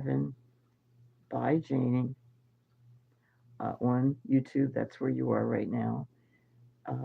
Heaven by Janie on YouTube. That's where you are right now.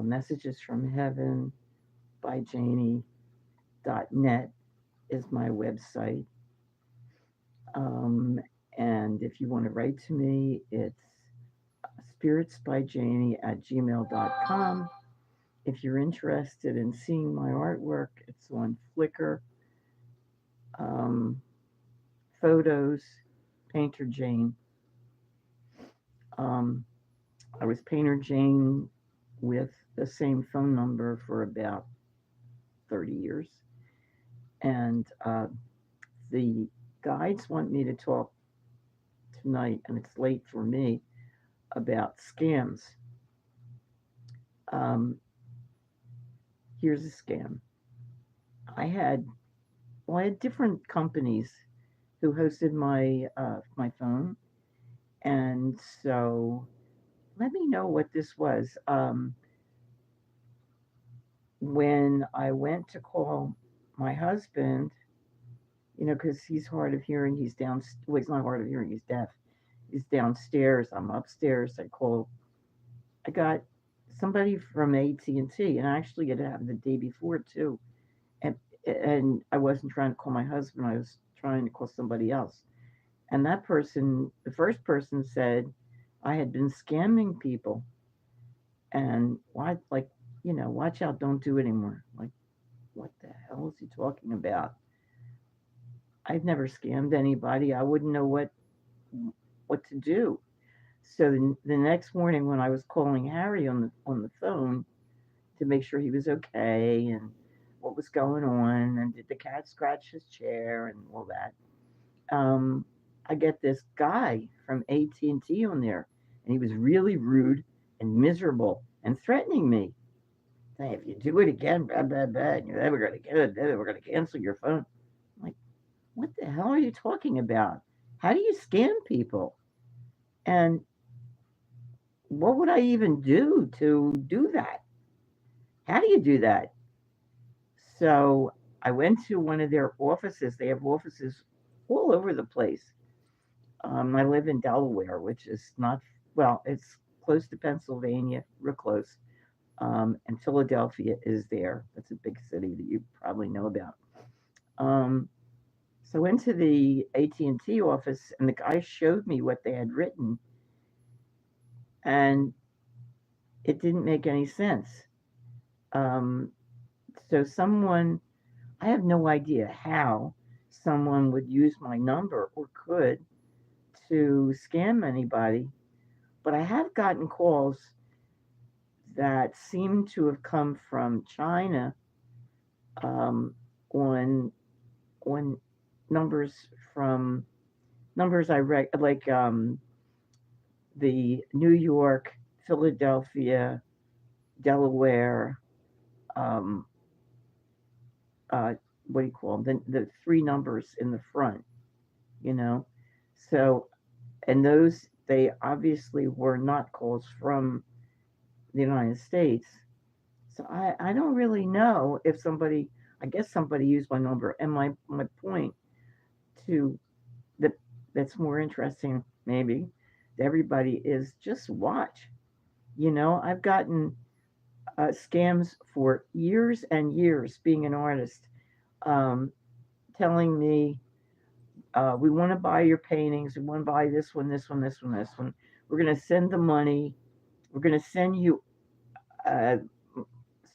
Messages from Heaven by Janie.net is my website. Um, and if you want to write to me, it's spiritsbyjanie@gmail.com. If you're interested in seeing my artwork, it's on Flickr, um, photos, Painter Jane. Um, I was Painter Jane with the same phone number for about 30 years. And the guides want me to talk tonight, and it's late for me, about scams. Um, Here's a scam. I had I had different companies who hosted my phone, and so let me know what this was. When I went to call my husband, because he's hard of hearing, he's down. Well, he's not hard of hearing; he's deaf. He's downstairs. I'm upstairs. I got somebody from AT&T, and I actually it happened the day before too. And I wasn't trying to call my husband. I was trying to call somebody else. And that person, the first person said I had been scamming people, and why, like, watch out, don't do it anymore. Like, what the hell is he talking about? I've never scammed anybody. I wouldn't know what to do. So the next morning when I was calling Harry on the phone to make sure he was okay and what was going on and did the cat scratch his chair and all that, I get this guy from AT&T on there, and he was really rude and miserable and threatening me. Hey, if you do it again, blah blah blah, and you're never gonna get it, then we're gonna cancel your phone. I'm like, what the hell are you talking about? How do you scam people? And what would I even do to do that? How do you do that? So I went to one of their offices. They have offices all over the place. I live in Delaware, which is not, well, it's close to Pennsylvania, real close. And Philadelphia is there. That's a big city that you probably know about. Um, so I went to the AT&T office, and the guy showed me what they had written, and it didn't make any sense. Um, so I have no idea how someone would use my number or could to scam anybody, but I have gotten calls that seem to have come from China, um, on on numbers from numbers I like, the New York, Philadelphia, Delaware, um, uh, what do you call them? The three numbers in the front, you know. So, and those, they obviously were not calls from the United States. So I don't really know if somebody, I guess somebody used my number. And my point to that that's more interesting maybe to everybody is just watch. I've gotten scams for years and years being an artist, um, telling me, we want to buy your paintings, we want to buy this one, this one, this one, this one. We're going to send the money. We're going to send you uh,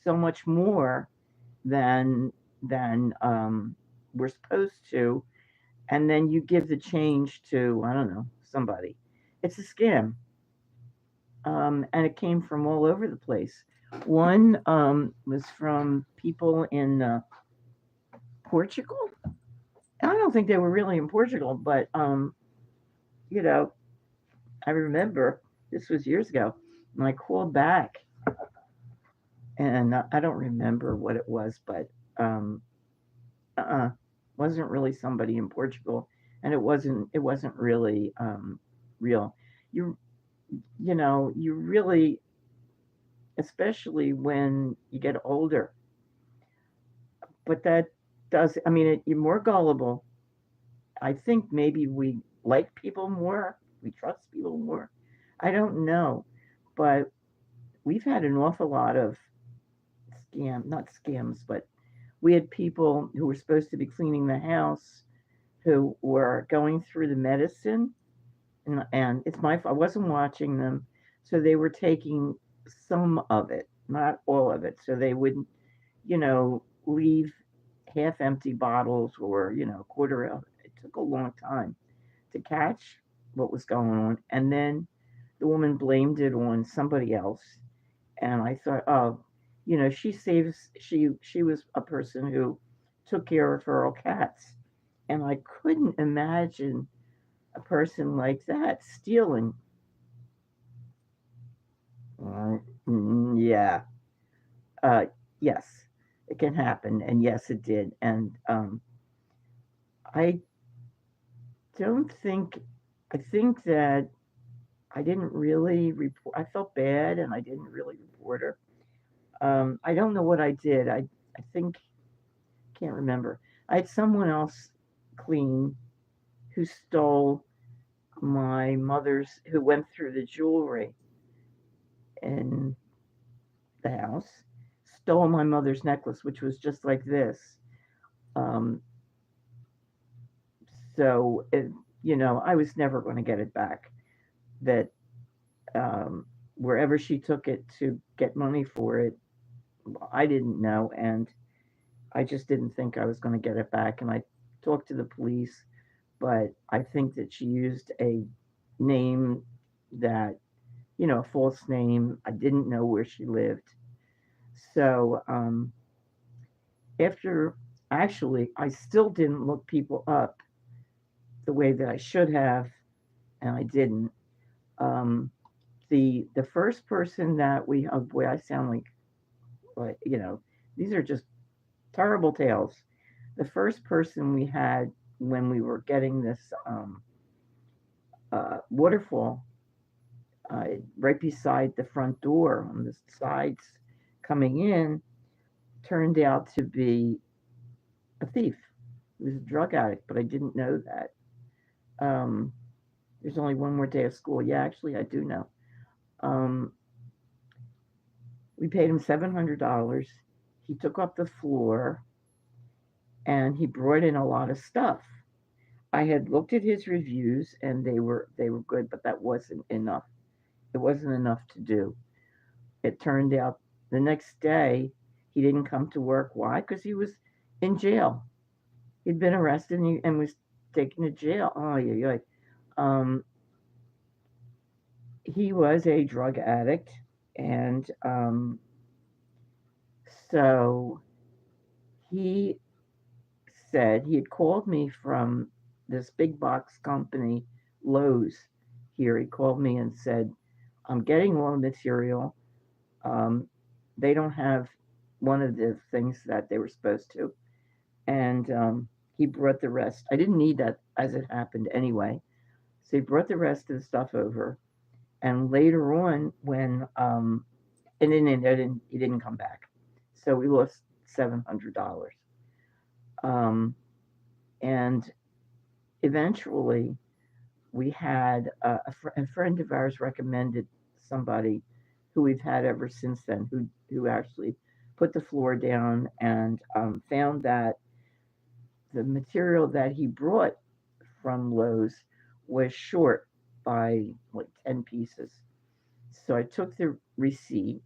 so much more than we're supposed to, and then you give the change to, I don't know, somebody. It's a scam, and it came from all over the place. One was from people in Portugal. I don't think they were really in Portugal, but you know, I remember this was years ago, and I called back, and I don't remember what it was, but um, uh, wasn't really somebody in Portugal, and it wasn't really real. You you really, especially when you get older, but that does, I mean, you're more gullible. I think maybe we like people more, we trust people more. I don't know, but we've had an awful lot of not scams, but we had people who were supposed to be cleaning the house who were going through the medicine, and it's my fault. I wasn't watching them, so they were taking some of it, not all of it. So they would, leave half empty bottles or a quarter of it. It took a long time to catch what was going on, and then the woman blamed it on somebody else. And I thought, oh, she was a person who took care of feral cats, and I couldn't imagine a person like that stealing. Yeah, uh, yes, it can happen, and yes, it did. And I don't think, I think that I didn't really report. I felt bad, and I didn't really report her. I don't know what I did. I think, can't remember. I had someone else clean who stole my mother's, who went through the jewelry in the house, stole my mother's necklace, which was just like this. Um, so I was never going to get it back. That um, Wherever she took it to get money for it, I didn't know, and I just didn't think I was going to get it back. And I talked to the police, but I think that she used a name that, a false name. I didn't know where she lived. So after, actually, I still didn't look people up the way that I should have, and I didn't. Um, the first person that we, oh boy, I sound like these are just terrible tales. The first person we had when we were getting this waterfall right beside the front door on the sides coming in turned out to be a thief. He was a drug addict, but I didn't know that. Um, there's only one more day of school. Yeah, actually, I do know. Um, we paid him $700. He took up the floor and he brought in a lot of stuff. I had looked at his reviews and they were good, but that wasn't enough. It wasn't enough to do. It turned out the next day he didn't come to work. Why? Because he was in jail. He'd been arrested and was taken to jail. Oh yeah, yeah. Um, he was a drug addict, and so he said he had called me from this big box company, Lowe's. Here, he called me and said, "I'm getting all the material. Um, they don't have one of the things that they were supposed to," and he brought the rest. I didn't need that as it happened anyway, so he brought the rest of the stuff over. And later on, when and then he didn't come back, so we lost $700. Um, and eventually, we had a friend of ours recommended somebody who we've had ever since then, who actually put the floor down and found that the material that he brought from Lowe's was short by like 10 pieces. So I took the receipt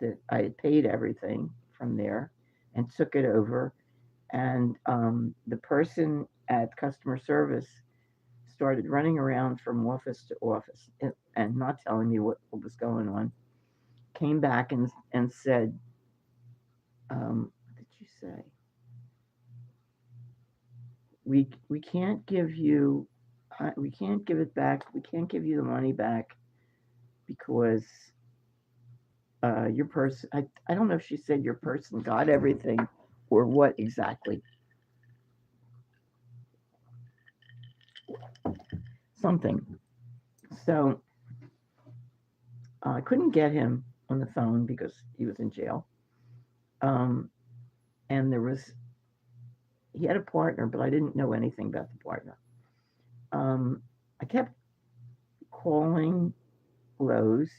that I had paid everything from there and took it over. And the person at customer service started running around from office to office and not telling me what was going on. Came back and said, what did you say? We can't give you, we can't give it back. We can't give you the money back because your person. I don't know if she said your person got everything or what exactly. Something. So I couldn't get him on the phone because he was in jail. Um, and there was he had a partner, but I didn't know anything about the partner. Um, I kept calling Lowe's,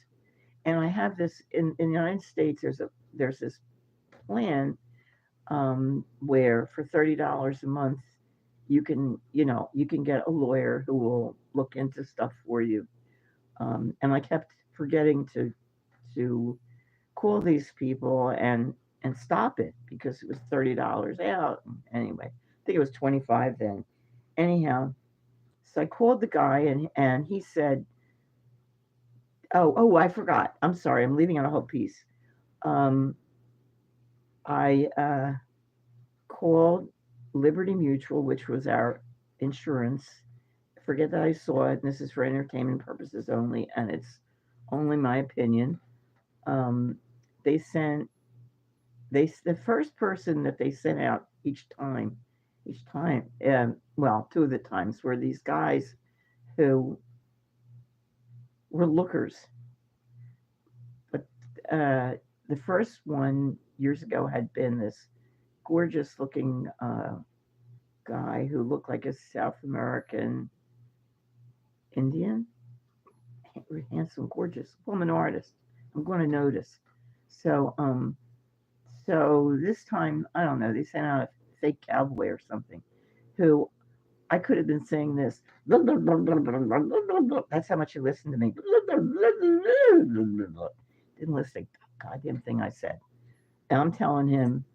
and I have this in the United States. There's this plan where for $30 a month you can get a lawyer who will look into stuff for you. And I kept forgetting to call these people and stop it because it was $30 out. Anyway, I think it was 25 then. Anyhow, so I called the guy and he said, "Oh, I forgot. I'm sorry. I'm leaving out a whole piece. Um, I called Liberty Mutual, which was our insurance. Forget that I saw it. And this is for entertainment purposes only, and it's only my opinion. Um, they sent the first person that they sent out each time. Well, two of the times were these guys who were lookers, but uh, the first one years ago had been this gorgeous looking guy who looked like a South American Indian, handsome, gorgeous woman artist. I'm going to notice. So, so this time, I don't know, they sent out a fake cowboy or something who I could have been saying this. That's how much he listened to me. Didn't listen to a goddamn thing I said. And I'm telling him,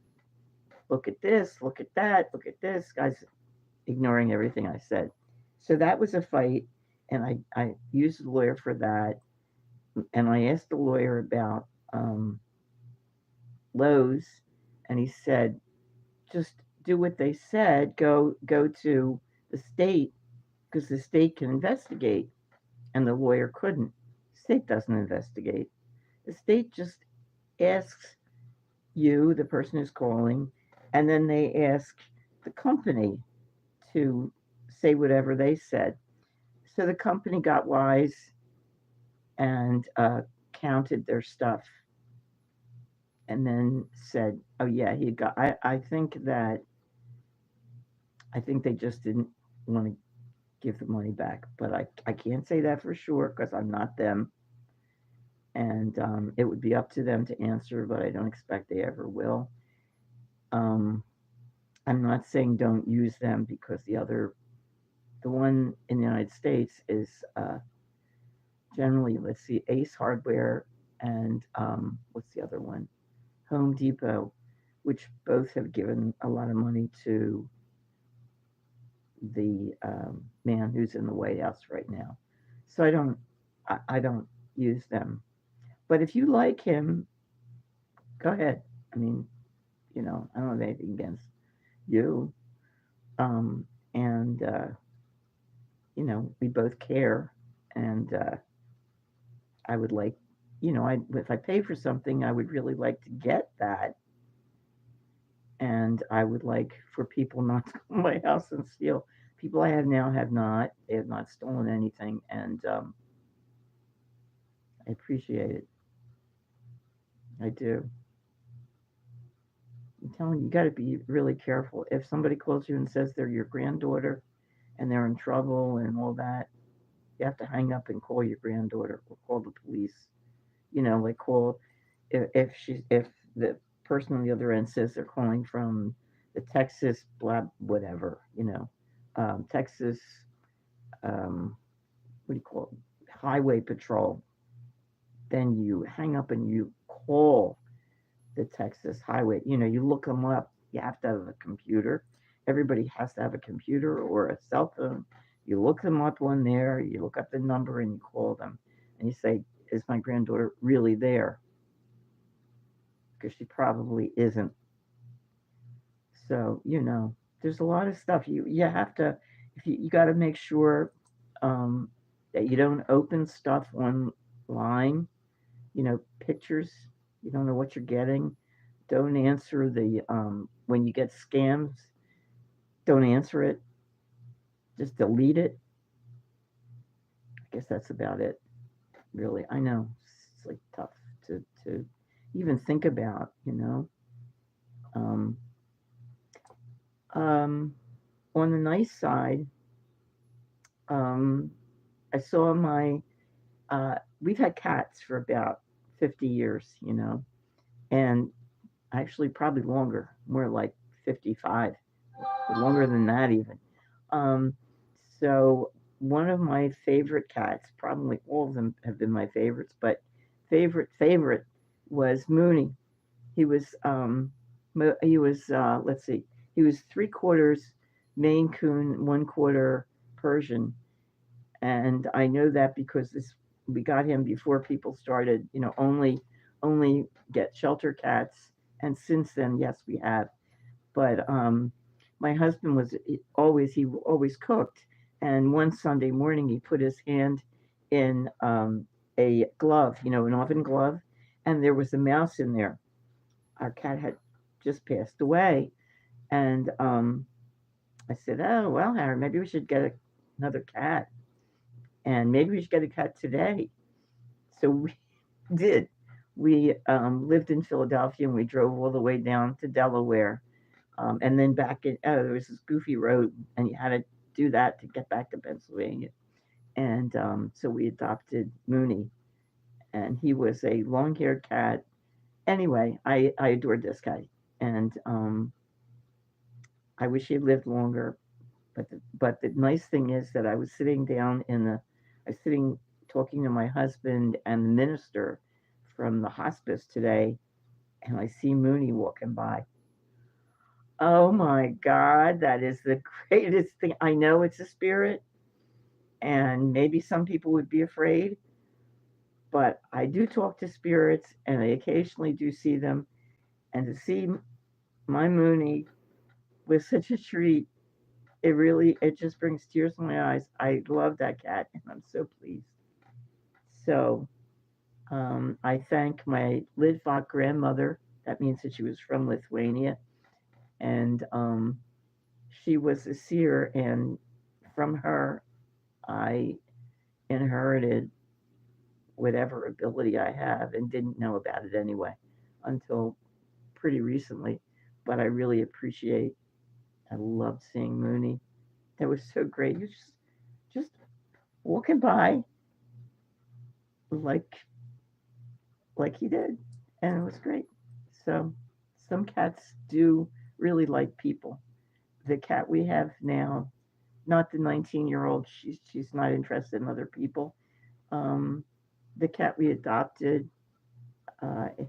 look at this, look at that, look at this. Guy's ignoring everything I said. So that was a fight. And I used the lawyer for that. And I asked the lawyer about Lowe's. And he said, just do what they said. Go to the state because the state can investigate, and the lawyer couldn't. The state doesn't investigate. The state just asks you, the person who's calling, and then they ask the company to say whatever they said. So the company got wise and counted their stuff and then said, "Oh yeah, he got." I think they just didn't want to give the money back, but I can't say that for sure because I'm not them, and it would be up to them to answer, but I don't expect they ever will. Um, I'm not saying don't use them because the one in the United States is generally, let's see, Ace Hardware and what's the other one? Home Depot, which both have given a lot of money to the man who's in the White House right now. So I don't use them. But if you like him, go ahead. I mean, I don't have anything against you. Um, and we both care, and I would like, if I pay for something, I would really like to get that, and I would like for people not to come to my house and steal. People I have now have not. They have not stolen anything, and I appreciate it. I do. I'm telling you, you got to be really careful. If somebody calls you and says they're your granddaughter and they're in trouble and all that, you have to hang up and call your granddaughter or call the police. Like call if the person on the other end says they're calling from the Texas blah whatever, Texas what do you call it, highway patrol, then you hang up and you call the Texas highway. You look them up. You have to have a computer. Everybody has to have a computer or a cell phone. You look them up on there. You look up the number and you call them, and you say, "Is my granddaughter really there?" Because she probably isn't. So there's a lot of stuff you have to. If you got to make sure that you don't open stuff online. Pictures. You don't know what you're getting. Don't answer the when you get scams. Don't answer it. Just delete it. I guess that's about it. Really, I know it's like tough to even think about. Um, Um, on the nice side, um, I saw my. We've had cats for about 50 years, and actually probably longer, more like 55, longer than that even. Um, so one of my favorite cats, probably all of them have been my favorites, but favorite was Mooney. He was let's see, he was 3/4 Maine Coon, 1/4 Persian, and I know that because this we got him before people started, only get shelter cats, and since then, yes, we have. But my husband he always cooked, and one Sunday morning he put his hand in a glove, an oven glove, and there was a mouse in there. Our cat had just passed away, and I said, "Oh well, Harry, maybe we should get another cat, and maybe we should get a cat today." So we did. We lived in Philadelphia, and we drove all the way down to Delaware, and then back in. Oh, there was this goofy road, and you had to do that to get back to Pennsylvania. And so we adopted Mooney, and he was a long-haired cat. Anyway, I adored this guy, and I wish he had lived longer. But the nice thing is that I was sitting talking to my husband and the minister from the hospice today, and I see Mooney walking by. Oh my God, that is the greatest thing. I know it's a spirit, and maybe some people would be afraid, but I do talk to spirits, and I occasionally do see them. And to see my Mooney was such a treat. It just brings tears to my eyes. I love that cat, and I'm so pleased. So I thank my Litvak grandmother. That means that she was from Lithuania, and she was a seer, and from her, I inherited whatever ability I have and didn't know about it anyway until pretty recently. But I really appreciate, I loved seeing Mooney. That was so great. He was just walking by like like he did, and it was great. So some cats do really like people. The cat we have now, not the 19-year-old, she's not interested in other people. Um, the cat we adopted,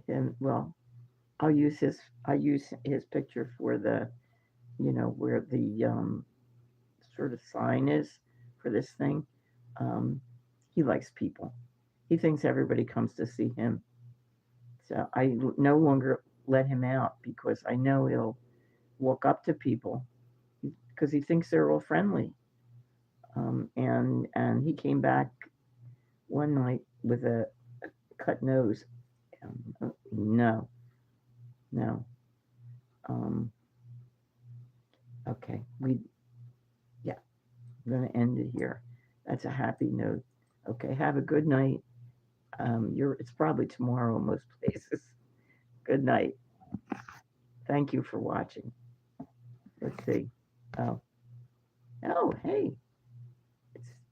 him, well, I'll use his picture for the, where the sort of sign is for this thing. Um, he likes people. He thinks everybody comes to see him. So I no longer let him out because I know he'll walk up to people because he thinks they're all friendly. And he came back one night with a cut nose. No, no. Um, okay, yeah, I'm gonna end it here. That's a happy note. Okay, have a good night. It's probably tomorrow in most places. Good night. Thank you for watching. Let's see. Oh, oh, hey.